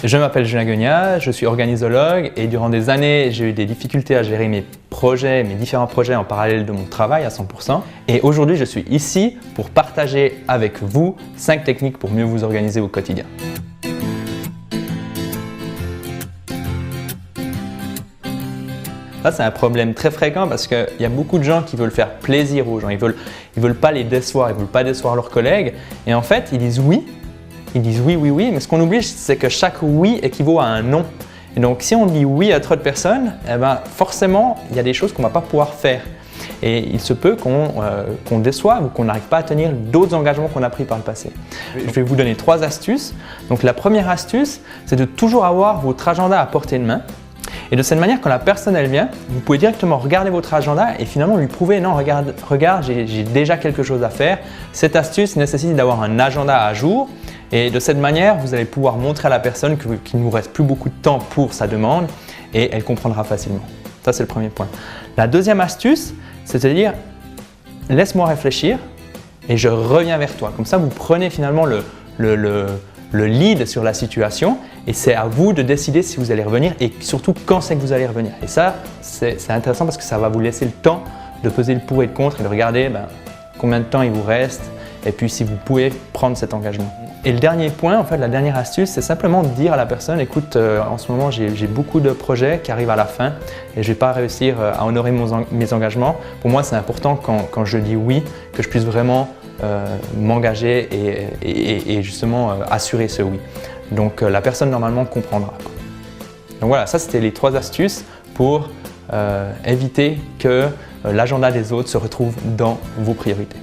Je m'appelle Julien Guegnat, je suis organisologue et durant des années, j'ai eu des difficultés à gérer mes différents projets en parallèle de mon travail à 100%. Et aujourd'hui, je suis ici pour partager avec vous 5 techniques pour mieux vous organiser au quotidien. Ça, c'est un problème très fréquent parce qu'il y a beaucoup de gens qui veulent faire plaisir aux gens. Ils veulent pas les décevoir, ils veulent pas décevoir leurs collègues. Et en fait, ils disent oui. Ils disent oui, oui, oui. Mais ce qu'on oublie, c'est que chaque oui équivaut à un non. Et donc, si on dit oui à trop de personnes, eh ben, forcément, il y a des choses qu'on ne va pas pouvoir faire. Et il se peut qu'on déçoive ou qu'on n'arrive pas à tenir d'autres engagements qu'on a pris par le passé. Je vais vous donner 3 astuces. Donc, la première astuce, c'est de toujours avoir votre agenda à portée de main. Et de cette manière, quand la personne elle vient, vous pouvez directement regarder votre agenda et finalement lui prouver « non, regarde, j'ai déjà quelque chose à faire ». Cette astuce nécessite d'avoir un agenda à jour et de cette manière, vous allez pouvoir montrer à la personne qu'il ne vous reste plus beaucoup de temps pour sa demande et elle comprendra facilement. Ça, c'est le premier point. La deuxième astuce, c'est de dire « laisse-moi réfléchir et je reviens vers toi ». Comme ça, vous prenez finalement le lead sur la situation et c'est à vous de décider si vous allez revenir et surtout quand c'est que vous allez revenir. Et ça, c'est intéressant parce que ça va vous laisser le temps de peser le pour et le contre et de regarder combien de temps il vous reste et puis si vous pouvez prendre cet engagement. Et le dernier point, en fait, la dernière astuce, c'est simplement de dire à la personne « écoute, en ce moment, j'ai beaucoup de projets qui arrivent à la fin et je ne vais pas réussir à honorer mes engagements. Pour moi, c'est important quand je dis oui, que je puisse vraiment m'engager et justement assurer ce oui. » Donc la personne normalement comprendra. Donc voilà, ça c'était les 3 astuces pour éviter que l'agenda des autres se retrouve dans vos priorités.